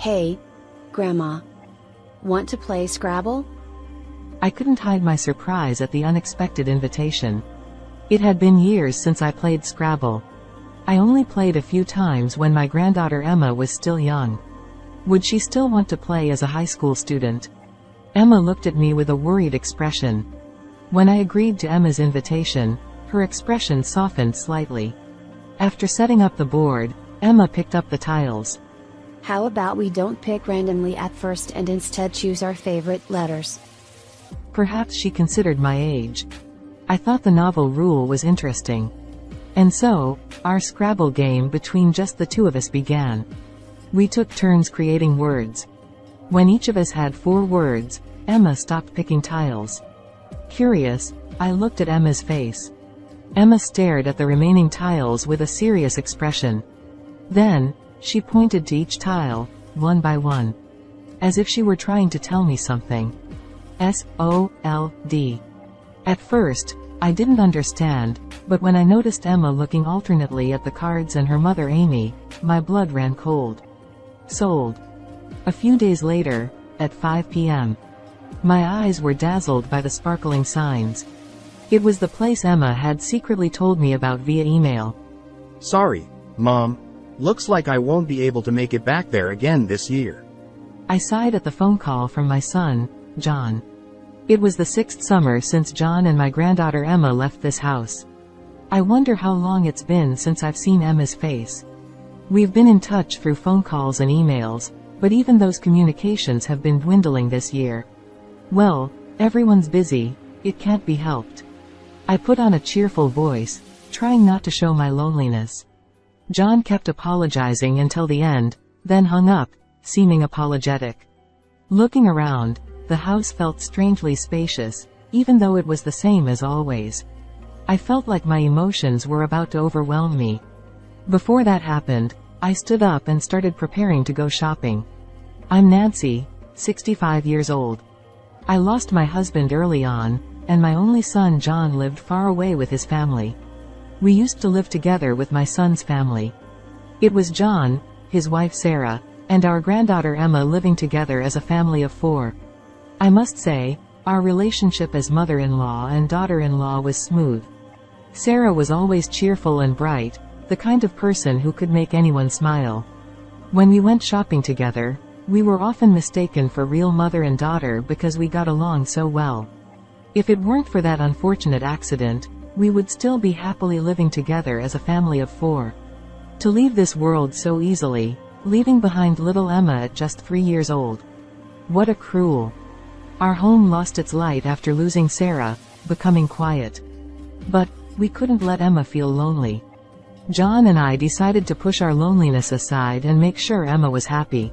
Hey, Grandma. Want to play Scrabble? I couldn't hide my surprise at the unexpected invitation. It had been years since I played Scrabble. I only played a few times when my granddaughter Emma was still young. Would she still want to play as a high school student? Emma looked at me with a worried expression. When I agreed to Emma's invitation, her expression softened slightly. After setting up the board, Emma picked up the tiles. How about we don't pick randomly at first and instead choose our favorite letters? Perhaps she considered my age. I thought the novel rule was interesting. And so, our Scrabble game between just the two of us began. We took turns creating words. When each of us had 4 words, Emma stopped picking tiles. Curious, I looked at Emma's face. Emma stared at the remaining tiles with a serious expression. Then, she pointed to each tile, one by one. As if she were trying to tell me something. S-O-L-D. At first, I didn't understand, but when I noticed Emma looking alternately at the cards and her mother Amy, my blood ran cold. Sold. A few days later, at 5 p.m. My eyes were dazzled by the sparkling signs. It was the place Emma had secretly told me about via email. Sorry, Mom. Looks like I won't be able to make it back there again this year. I sighed at the phone call from my son, John. It was the 6th summer since John and my granddaughter Emma left this house. I wonder how long it's been since I've seen Emma's face. We've been in touch through phone calls and emails, but even those communications have been dwindling this year. Well, everyone's busy, it can't be helped. I put on a cheerful voice, trying not to show my loneliness. John kept apologizing until the end, then hung up, seeming apologetic. Looking around, the house felt strangely spacious, even though it was the same as always. I felt like my emotions were about to overwhelm me. Before that happened, I stood up and started preparing to go shopping. I'm Nancy, 65 years old. I lost my husband early on, and my only son John lived far away with his family. We used to live together with my son's family. It was John, his wife Sarah, and our granddaughter Emma living together as a family of 4. I must say, our relationship as mother-in-law and daughter-in-law was smooth. Sarah was always cheerful and bright, the kind of person who could make anyone smile. When we went shopping together, we were often mistaken for real mother and daughter because we got along so well. If it weren't for that unfortunate accident, we would still be happily living together as a family of 4. To leave this world so easily, leaving behind little Emma at just 3 years old. What a cruel. Our home lost its light after losing Sarah, becoming quiet. But, we couldn't let Emma feel lonely. John and I decided to push our loneliness aside and make sure Emma was happy.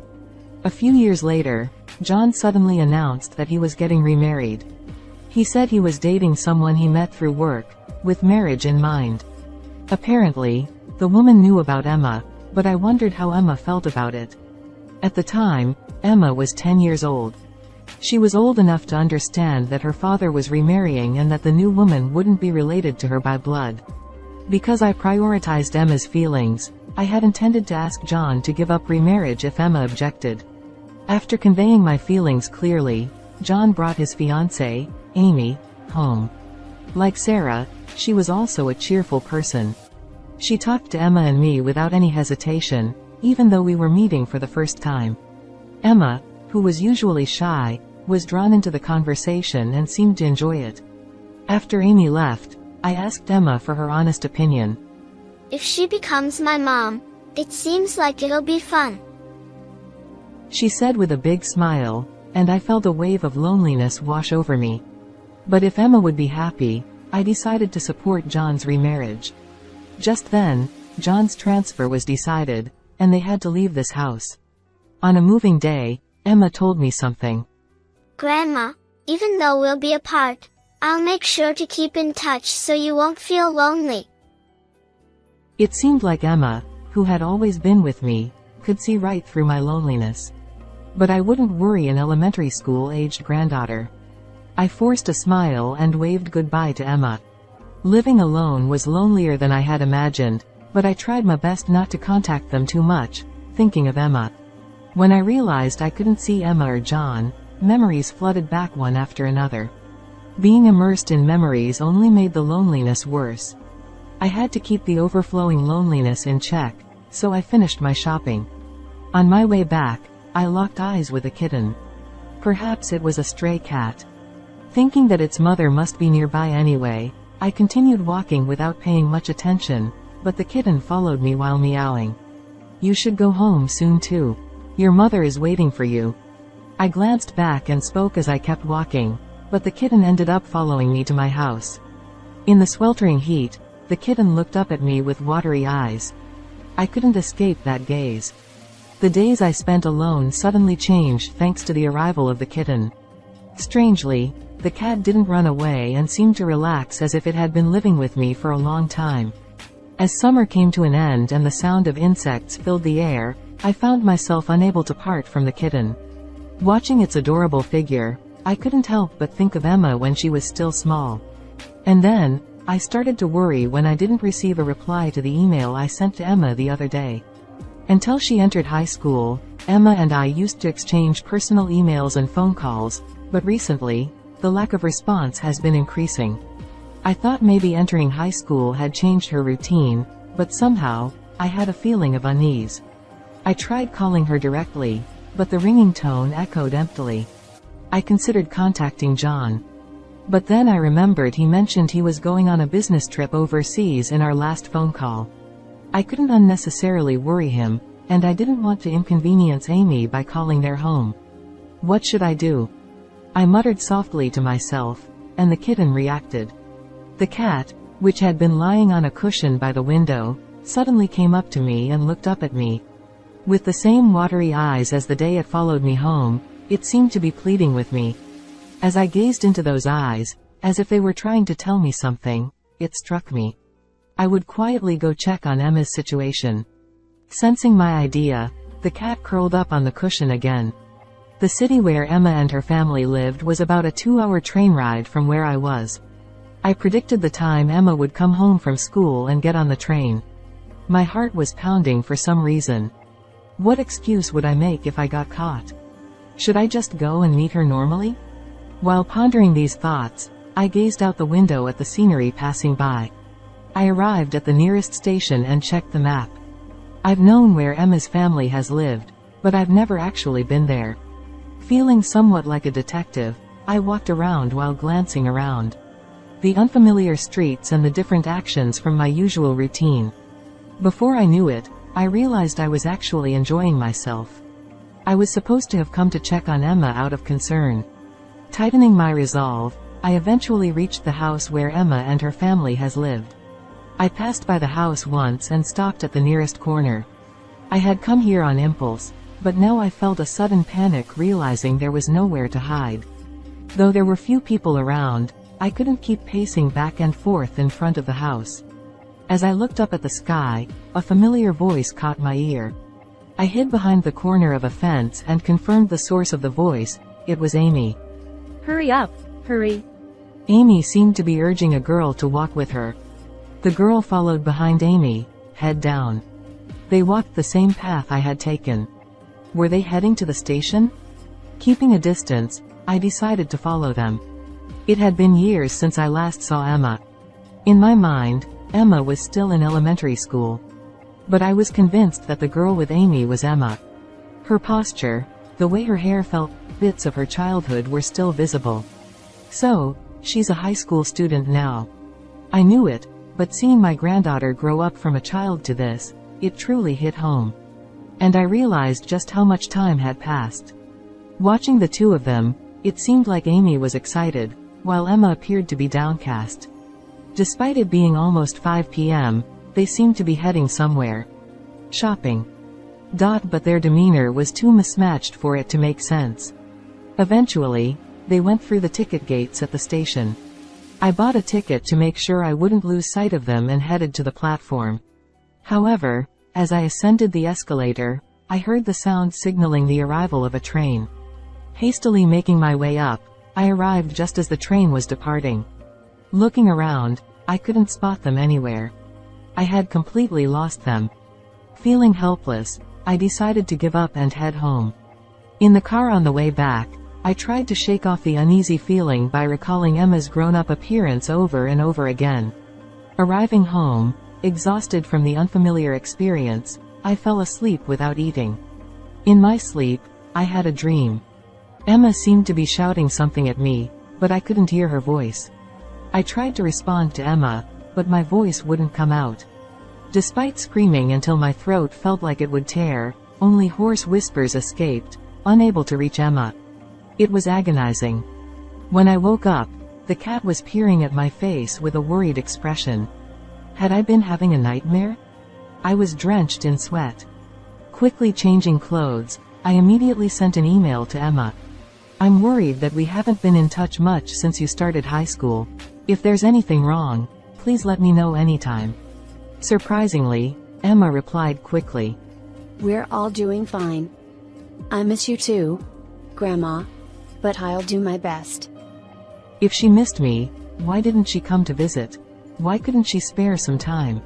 A few years later, John suddenly announced that he was getting remarried. He said he was dating someone he met through work, with marriage in mind. Apparently, the woman knew about Emma, but I wondered how Emma felt about it. At the time, Emma was 10 years old. She was old enough to understand that her father was remarrying and that the new woman wouldn't be related to her by blood. Because I prioritized Emma's feelings, I had intended to ask John to give up remarriage if Emma objected. After conveying my feelings clearly, John brought his fiancée, Amy, home. Like Sarah, she was also a cheerful person. She talked to Emma and me without any hesitation, even though we were meeting for the first time. Emma, who was usually shy, was drawn into the conversation and seemed to enjoy it. After Amy left, I asked Emma for her honest opinion. If she becomes my mom, it seems like it'll be fun. She said with a big smile, and I felt a wave of loneliness wash over me. But if Emma would be happy, I decided to support John's remarriage. Just then, John's transfer was decided, and they had to leave this house. On a moving day, Emma told me something. Grandma, even though we'll be apart, I'll make sure to keep in touch so you won't feel lonely. It seemed like Emma, who had always been with me, could see right through my loneliness. But I wouldn't worry an elementary school-aged granddaughter. I forced a smile and waved goodbye to Emma. Living alone was lonelier than I had imagined, but I tried my best not to contact them too much, thinking of Emma. When I realized I couldn't see Emma or John, memories flooded back one after another. Being immersed in memories only made the loneliness worse. I had to keep the overflowing loneliness in check, so I finished my shopping. On my way back, I locked eyes with a kitten. Perhaps it was a stray cat. Thinking that its mother must be nearby anyway, I continued walking without paying much attention, but the kitten followed me while meowing. "You should go home soon too. Your mother is waiting for you." I glanced back and spoke as I kept walking, but the kitten ended up following me to my house. In the sweltering heat, the kitten looked up at me with watery eyes. I couldn't escape that gaze. The days I spent alone suddenly changed thanks to the arrival of the kitten. Strangely, the cat didn't run away and seemed to relax as if it had been living with me for a long time. As summer came to an end and the sound of insects filled the air, I found myself unable to part from the kitten. Watching its adorable figure, I couldn't help but think of Emma when she was still small. And then, I started to worry when I didn't receive a reply to the email I sent to Emma the other day. Until she entered high school, Emma and I used to exchange personal emails and phone calls, but recently, the lack of response has been increasing. I thought maybe entering high school had changed her routine, but somehow, I had a feeling of unease. I tried calling her directly, but the ringing tone echoed emptily. I considered contacting John. But then I remembered he mentioned he was going on a business trip overseas in our last phone call. I couldn't unnecessarily worry him, and I didn't want to inconvenience Amy by calling their home. What should I do? I muttered softly to myself, and the kitten reacted. The cat, which had been lying on a cushion by the window, suddenly came up to me and looked up at me. With the same watery eyes as the day it followed me home, it seemed to be pleading with me. As I gazed into those eyes, as if they were trying to tell me something, it struck me. I would quietly go check on Emma's situation. Sensing my idea, the cat curled up on the cushion again. The city where Emma and her family lived was about a 2-hour train ride from where I was. I predicted the time Emma would come home from school and get on the train. My heart was pounding for some reason. What excuse would I make if I got caught? Should I just go and meet her normally? While pondering these thoughts, I gazed out the window at the scenery passing by. I arrived at the nearest station and checked the map. I've known where Emma's family has lived, but I've never actually been there. Feeling somewhat like a detective, I walked around while glancing around. The unfamiliar streets and the different actions from my usual routine. Before I knew it, I realized I was actually enjoying myself. I was supposed to have come to check on Emma out of concern. Tightening my resolve, I eventually reached the house where Emma and her family has lived. I passed by the house once and stopped at the nearest corner. I had come here on impulse, but now I felt a sudden panic realizing there was nowhere to hide. Though there were few people around, I couldn't keep pacing back and forth in front of the house. As I looked up at the sky, a familiar voice caught my ear. I hid behind the corner of a fence and confirmed the source of the voice. It was Amy. Hurry up, hurry. Amy seemed to be urging a girl to walk with her. The girl followed behind Amy, head down. They walked the same path I had taken. Were they heading to the station? Keeping a distance, I decided to follow them. It had been years since I last saw Emma. In my mind, Emma was still in elementary school. But I was convinced that the girl with Amy was Emma. Her posture, the way her hair felt, bits of her childhood were still visible. So, she's a high school student now. I knew it, but seeing my granddaughter grow up from a child to this, it truly hit home. And I realized just how much time had passed. Watching the two of them, it seemed like Amy was excited, while Emma appeared to be downcast. Despite it being almost 5 p.m., they seemed to be heading somewhere. Shopping. But their demeanor was too mismatched for it to make sense. Eventually, they went through the ticket gates at the station. I bought a ticket to make sure I wouldn't lose sight of them and headed to the platform. However, as I ascended the escalator, I heard the sound signaling the arrival of a train. Hastily making my way up, I arrived just as the train was departing. Looking around, I couldn't spot them anywhere. I had completely lost them. Feeling helpless, I decided to give up and head home. In the car on the way back, I tried to shake off the uneasy feeling by recalling Emma's grown-up appearance over and over again. Arriving home, exhausted from the unfamiliar experience, I fell asleep without eating. In my sleep, I had a dream. Emma seemed to be shouting something at me, but I couldn't hear her voice. I tried to respond to Emma, but my voice wouldn't come out. Despite screaming until my throat felt like it would tear, only hoarse whispers escaped, unable to reach Emma. It was agonizing. When I woke up, the cat was peering at my face with a worried expression. Had I been having a nightmare? I was drenched in sweat. Quickly changing clothes, I immediately sent an email to Emma. I'm worried that we haven't been in touch much since you started high school. If there's anything wrong, please let me know anytime. Surprisingly, Emma replied quickly. We're all doing fine. I miss you too, Grandma. But I'll do my best. If she missed me, why didn't she come to visit? Why couldn't she spare some time?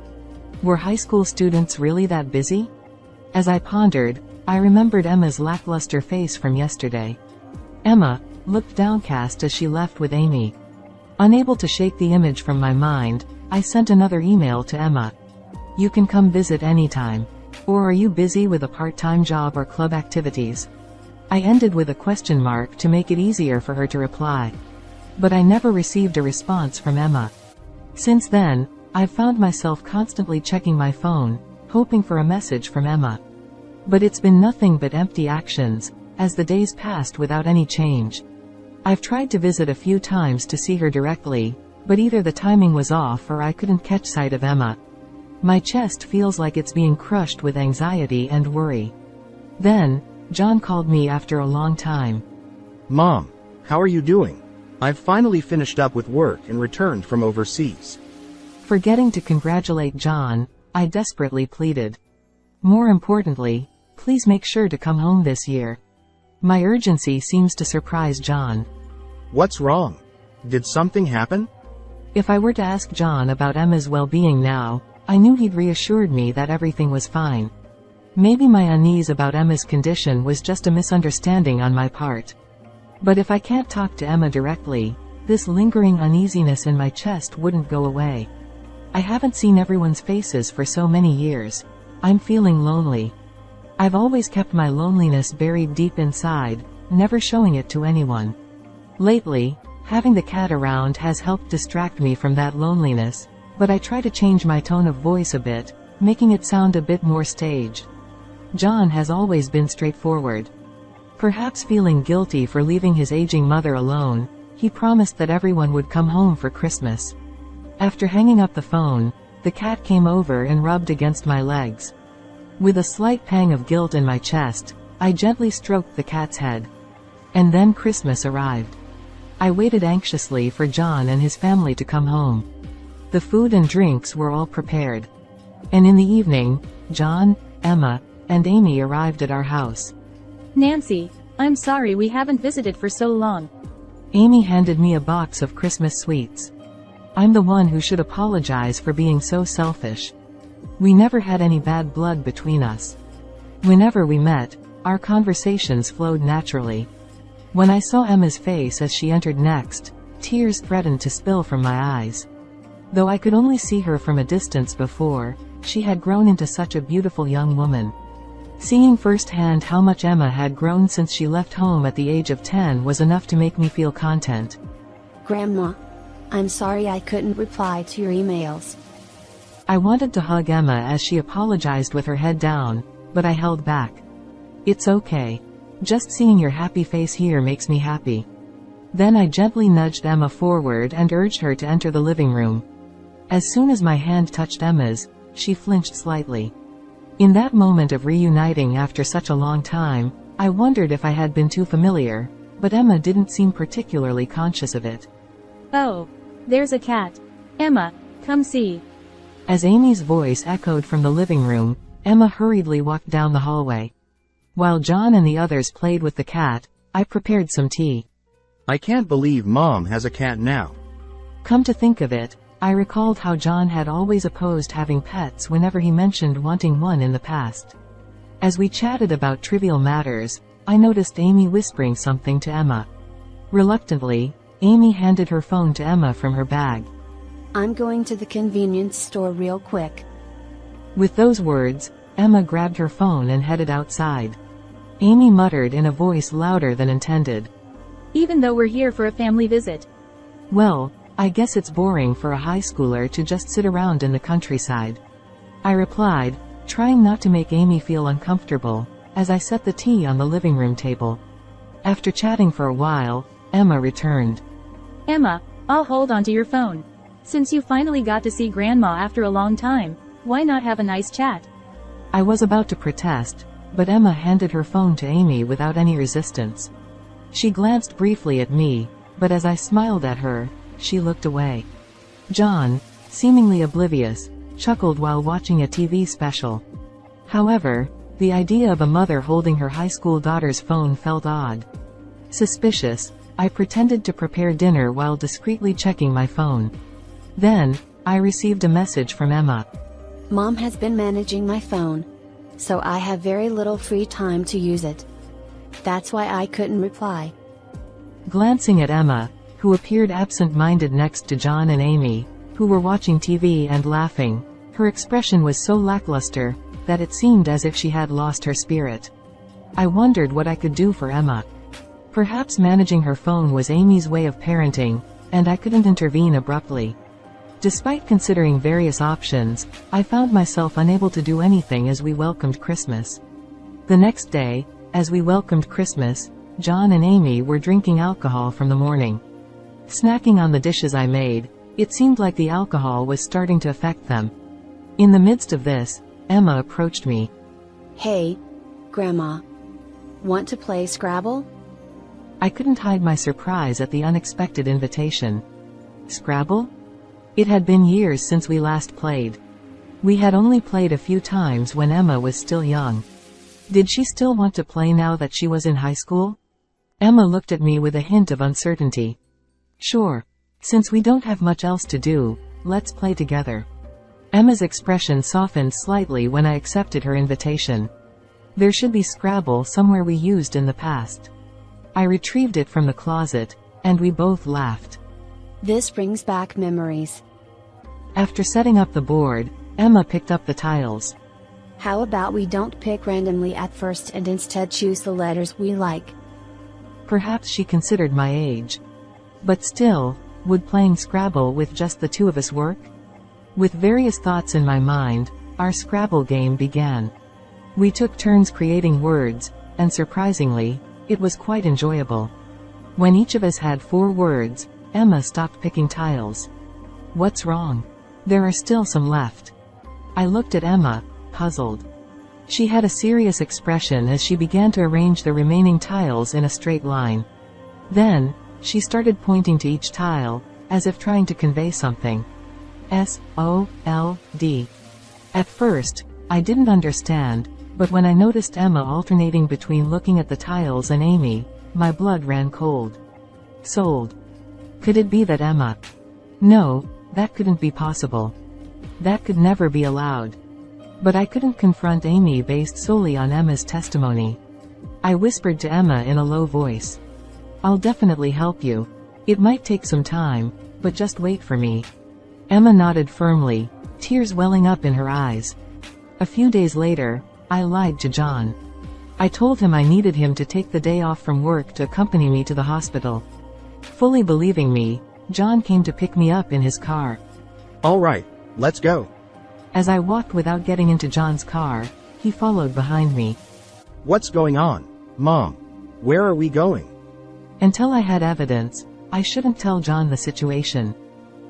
Were high school students really that busy? As I pondered, I remembered Emma's lackluster face from yesterday. Emma looked downcast as she left with Amy. Unable to shake the image from my mind, I sent another email to Emma. You can come visit anytime. Or are you busy with a part-time job or club activities? I ended with a question mark to make it easier for her to reply. But I never received a response from Emma. Since then, I've found myself constantly checking my phone, hoping for a message from Emma. But it's been nothing but empty actions, as the days passed without any change. I've tried to visit a few times to see her directly, but either the timing was off or I couldn't catch sight of Emma. My chest feels like it's being crushed with anxiety and worry. Then, John called me after a long time. Mom, how are you doing? I've finally finished up with work and returned from overseas. Forgetting to congratulate John, I desperately pleaded. More importantly, please make sure to come home this year. My urgency seems to surprise John. What's wrong? Did something happen? If I were to ask John about Emma's well-being now, I knew he'd reassured me that everything was fine. Maybe my unease about Emma's condition was just a misunderstanding on my part. But if I can't talk to Emma directly, this lingering uneasiness in my chest wouldn't go away. I haven't seen everyone's faces for so many years. I'm feeling lonely. I've always kept my loneliness buried deep inside, never showing it to anyone. Lately, having the cat around has helped distract me from that loneliness, but I try to change my tone of voice a bit, making it sound a bit more staged. John has always been straightforward. Perhaps feeling guilty for leaving his aging mother alone, he promised that everyone would come home for Christmas. After hanging up the phone, the cat came over and rubbed against my legs. With a slight pang of guilt in my chest, I gently stroked the cat's head. And then Christmas arrived. I waited anxiously for John and his family to come home. The food and drinks were all prepared. And in the evening, John, Emma, and Amy arrived at our house. Nancy, I'm sorry we haven't visited for so long. Amy handed me a box of Christmas sweets. I'm the one who should apologize for being so selfish. We never had any bad blood between us. Whenever we met, our conversations flowed naturally. When I saw Emma's face as she entered next, tears threatened to spill from my eyes. Though I could only see her from a distance before, she had grown into such a beautiful young woman. Seeing firsthand how much Emma had grown since she left home at the age of 10 was enough to make me feel content. Grandma, I'm sorry I couldn't reply to your emails. I wanted to hug Emma as she apologized with her head down, but I held back. It's okay. Just seeing your happy face here makes me happy. Then I gently nudged Emma forward and urged her to enter the living room. As soon as my hand touched Emma's, she flinched slightly. In that moment of reuniting after such a long time, I wondered if I had been too familiar, but Emma didn't seem particularly conscious of it. Oh, there's a cat. Emma, come see. As Amy's voice echoed from the living room, Emma hurriedly walked down the hallway. While John and the others played with the cat, I prepared some tea. I can't believe Mom has a cat now. Come to think of it, I recalled how John had always opposed having pets whenever he mentioned wanting one in the past. As we chatted about trivial matters, I noticed Amy whispering something to Emma. Reluctantly, Amy handed her phone to Emma from her bag. I'm going to the convenience store real quick. With those words, Emma grabbed her phone and headed outside. Amy muttered in a voice louder than intended. Even though we're here for a family visit. Well, I guess it's boring for a high schooler to just sit around in the countryside. I replied, trying not to make Amy feel uncomfortable, as I set the tea on the living room table. After chatting for a while, Emma returned. Emma, I'll hold on to your phone. Since you finally got to see Grandma after a long time, why not have a nice chat? I was about to protest, but Emma handed her phone to Amy without any resistance. She glanced briefly at me, but as I smiled at her, she looked away. John, seemingly oblivious, chuckled while watching a TV special. However, the idea of a mother holding her high school daughter's phone felt odd. Suspicious, I pretended to prepare dinner while discreetly checking my phone. Then, I received a message from Emma. Mom has been managing my phone, so I have very little free time to use it. That's why I couldn't reply. Glancing at Emma, who appeared absent-minded next to John and Amy, who were watching TV and laughing, her expression was so lackluster that it seemed as if she had lost her spirit. I wondered what I could do for Emma. Perhaps managing her phone was Amy's way of parenting, and I couldn't intervene abruptly. Despite considering various options, I found myself unable to do anything as we welcomed Christmas. The next day, as we welcomed Christmas, John and Amy were drinking alcohol from the morning. Snacking on the dishes I made, it seemed like the alcohol was starting to affect them. In the midst of this, Emma approached me. Hey, Grandma. Want to play Scrabble? I couldn't hide my surprise at the unexpected invitation. Scrabble? It had been years since we last played. We had only played a few times when Emma was still young. Did she still want to play now that she was in high school? Emma looked at me with a hint of uncertainty. Sure. Since we don't have much else to do, let's play together. Emma's expression softened slightly when I accepted her invitation. There should be Scrabble somewhere we used in the past. I retrieved it from the closet, and we both laughed. This brings back memories. After setting up the board, Emma picked up the tiles. How about we don't pick randomly at first and instead choose the letters we like? Perhaps she considered my age. But still, would playing Scrabble with just the two of us work? With various thoughts in my mind, our Scrabble game began. We took turns creating words, and surprisingly, it was quite enjoyable. When each of us had 4 words, Emma stopped picking tiles. What's wrong? There are still some left. I looked at Emma, puzzled. She had a serious expression as she began to arrange the remaining tiles in a straight line. Then, she started pointing to each tile, as if trying to convey something. S-O-L-D. At first, I didn't understand, but when I noticed Emma alternating between looking at the tiles and Amy, my blood ran cold. Sold. Could it be that Emma? No, that couldn't be possible. That could never be allowed. But I couldn't confront Amy based solely on Emma's testimony. I whispered to Emma in a low voice. I'll definitely help you. It might take some time, but just wait for me. Emma nodded firmly, tears welling up in her eyes. A few days later, I lied to John. I told him I needed him to take the day off from work to accompany me to the hospital. Fully believing me, John came to pick me up in his car. All right, let's go. As I walked without getting into John's car, he followed behind me. What's going on, Mom? Where are we going? Until I had evidence, I shouldn't tell John the situation.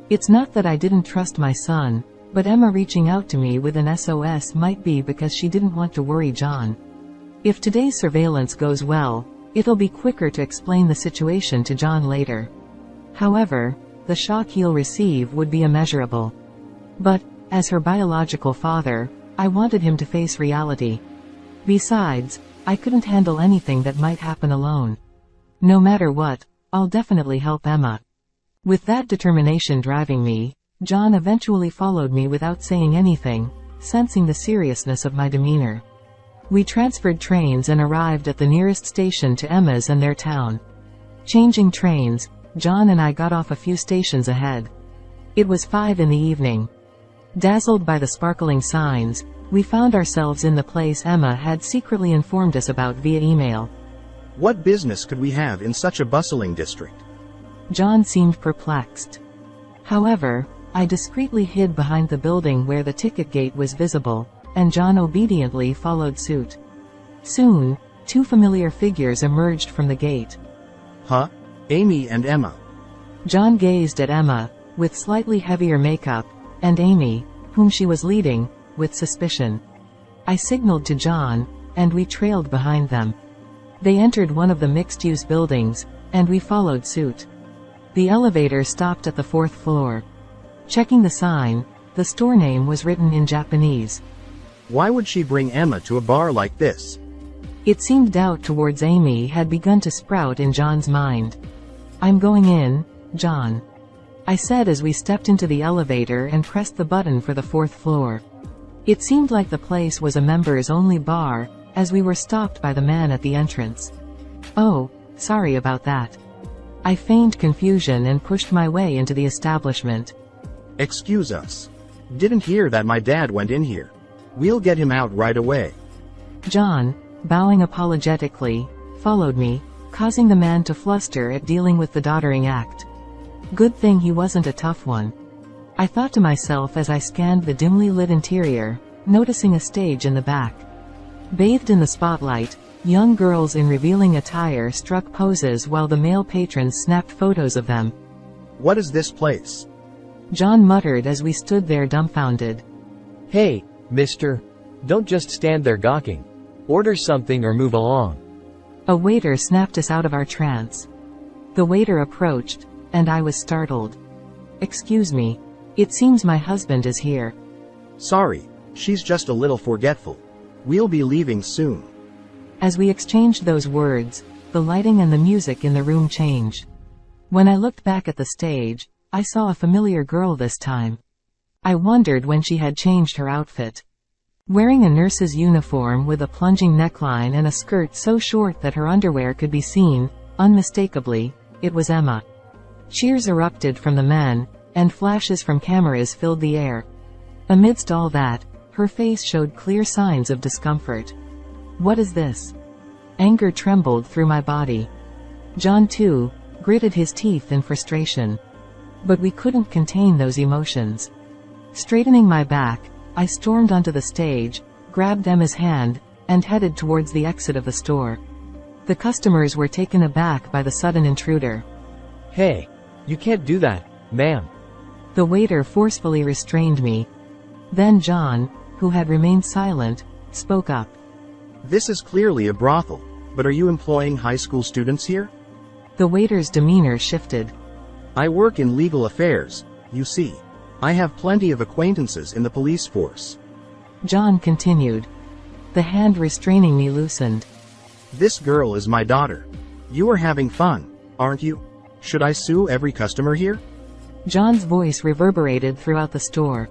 It's not that I didn't trust my son, but Emma reaching out to me with an SOS might be because she didn't want to worry John. If today's surveillance goes well, it'll be quicker to explain the situation to John later. However, the shock he'll receive would be immeasurable. But, as her biological father, I wanted him to face reality. Besides, I couldn't handle anything that might happen alone. No matter what, I'll definitely help Emma. With that determination driving me, John eventually followed me without saying anything, sensing the seriousness of my demeanor. We transferred trains and arrived at the nearest station to Emma's and their town. Changing trains, John and I got off a few stations ahead. It was 5 in the evening. Dazzled by the sparkling signs, we found ourselves in the place Emma had secretly informed us about via email. What business could we have in such a bustling district? John seemed perplexed. However, I discreetly hid behind the building where the ticket gate was visible, and John obediently followed suit. Soon, 2 familiar figures emerged from the gate. Huh? Amy and Emma. John gazed at Emma, with slightly heavier makeup, and Amy, whom she was leading, with suspicion. I signaled to John, and we trailed behind them. They entered one of the mixed-use buildings, and we followed suit. The elevator stopped at the 4th floor. Checking the sign, the store name was written in Japanese. Why would she bring Emma to a bar like this? It seemed doubt towards Amy had begun to sprout in John's mind. "I'm going in, John," I said as we stepped into the elevator and pressed the button for the 4th floor. It seemed like the place was a members-only bar, as we were stopped by the man at the entrance. "Oh, sorry about that." I feigned confusion and pushed my way into the establishment. Excuse us. Didn't hear that my dad went in here. We'll get him out right away. John, bowing apologetically, followed me, causing the man to fluster at dealing with the doddering act. Good thing he wasn't a tough one. I thought to myself as I scanned the dimly lit interior, noticing a stage in the back. Bathed in the spotlight, young girls in revealing attire struck poses while the male patrons snapped photos of them. What is this place? John muttered as we stood there dumbfounded. Hey, mister. Don't just stand there gawking. Order something or move along. A waiter snapped us out of our trance. The waiter approached, and I was startled. "Excuse me. It seems my husband is here." Sorry, she's just a little forgetful. We'll be leaving soon. As we exchanged those words, the lighting and the music in the room changed. When I looked back at the stage, I saw a familiar girl this time. I wondered when she had changed her outfit. Wearing a nurse's uniform with a plunging neckline and a skirt so short that her underwear could be seen, unmistakably, it was Emma. Cheers erupted from the men, and flashes from cameras filled the air. Amidst all that, her face showed clear signs of discomfort. What is this? Anger trembled through my body. John, too, gritted his teeth in frustration. But we couldn't contain those emotions. Straightening my back, I stormed onto the stage, grabbed Emma's hand, and headed towards the exit of the store. The customers were taken aback by the sudden intruder. Hey, you can't do that, ma'am. The waiter forcefully restrained me. Then John, who had remained silent, spoke up. This is clearly a brothel, but are you employing high school students here? The waiter's demeanor shifted. I work in legal affairs, you see. I have plenty of acquaintances in the police force. John continued. The hand restraining me loosened. This girl is my daughter. You are having fun, aren't you? Should I sue every customer here? John's voice reverberated throughout the store.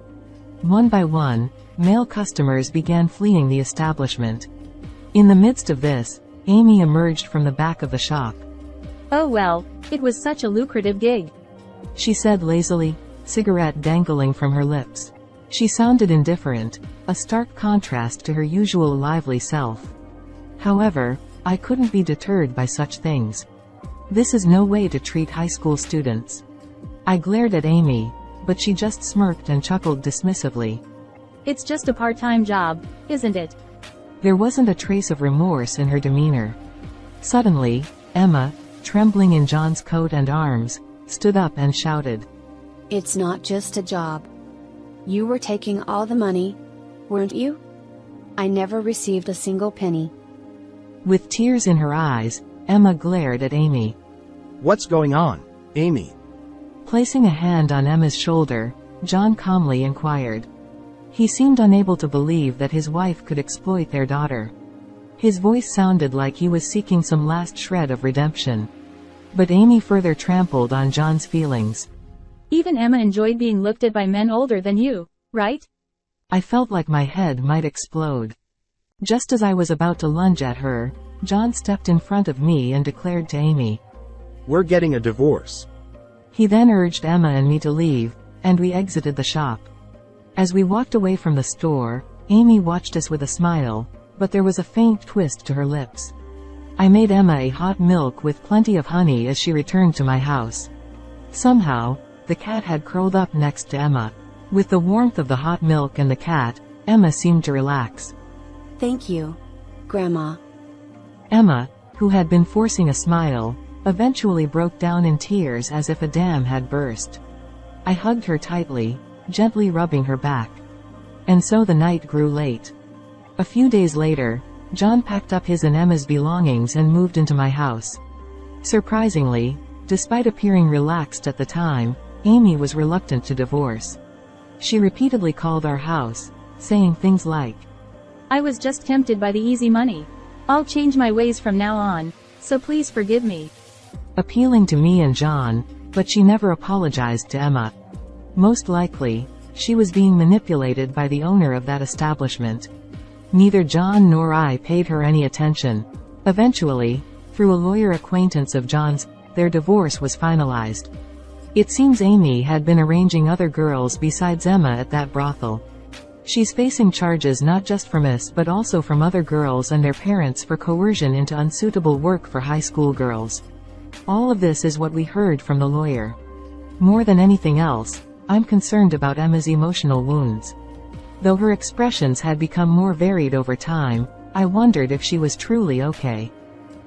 One by one, male customers began fleeing the establishment. In the midst of this, Amy emerged from the back of the shop. "Oh well, it was such a lucrative gig," she said lazily, cigarette dangling from her lips. She sounded indifferent, a stark contrast to her usual lively self. However, I couldn't be deterred by such things. This is no way to treat high school students. I glared at Amy, but she just smirked and chuckled dismissively. "It's just a part-time job, isn't it?" There wasn't a trace of remorse in her demeanor. Suddenly, Emma, trembling in John's coat and arms, stood up and shouted. "It's not just a job. You were taking all the money, weren't you? I never received a single penny." With tears in her eyes, Emma glared at Amy. What's going on, Amy? Placing a hand on Emma's shoulder, John calmly inquired. He seemed unable to believe that his wife could exploit their daughter. His voice sounded like he was seeking some last shred of redemption. But Amy further trampled on John's feelings. "Even Emma enjoyed being looked at by men older than you, right?" I felt like my head might explode. Just as I was about to lunge at her, John stepped in front of me and declared to Amy, "We're getting a divorce." He then urged Emma and me to leave, and we exited the shop. As we walked away from the store, Amy watched us with a smile, but there was a faint twist to her lips. I made Emma a hot milk with plenty of honey as she returned to my house. Somehow, the cat had curled up next to Emma. With the warmth of the hot milk and the cat, Emma seemed to relax. Thank you, Grandma. Emma, who had been forcing a smile, eventually broke down in tears as if a dam had burst. I hugged her tightly, gently rubbing her back. And so the night grew late. A few days later, John packed up his and Emma's belongings and moved into my house. Surprisingly, despite appearing relaxed at the time, Amy was reluctant to divorce. She repeatedly called our house, saying things like, I was just tempted by the easy money. I'll change my ways from now on, so please forgive me. appealing to me and John, but she never apologized to Emma. Most likely, she was being manipulated by the owner of that establishment. Neither John nor I paid her any attention. Eventually, through a lawyer acquaintance of John's, their divorce was finalized. It seems Amy had been arranging other girls besides Emma at that brothel. She's facing charges not just from us but also from other girls and their parents for coercion into unsuitable work for high school girls. All of this is what we heard from the lawyer. More than anything else, I'm concerned about Emma's emotional wounds. Though her expressions had become more varied over time, I wondered if she was truly okay.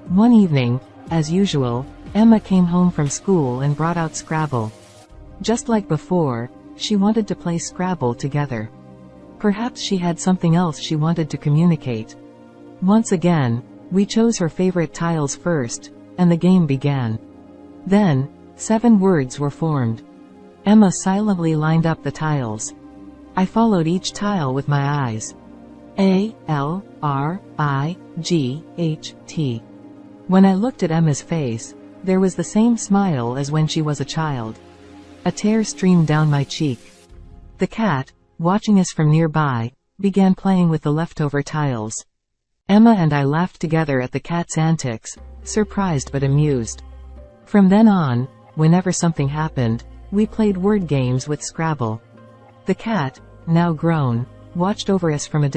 One evening, as usual, Emma came home from school and brought out Scrabble. Just like before, she wanted to play Scrabble together. Perhaps she had something else she wanted to communicate. Once again, we chose her favorite tiles first, and the game began. Then, 7 words were formed. Emma silently lined up the tiles. I followed each tile with my eyes. A-L-R-I-G-H-T. When I looked at Emma's face, there was the same smile as when she was a child. A tear streamed down my cheek. The cat, watching us from nearby, began playing with the leftover tiles. Emma and I laughed together at the cat's antics, surprised but amused. From then on, whenever something happened, we played word games with Scrabble. The cat, now grown, watched over us from a distance.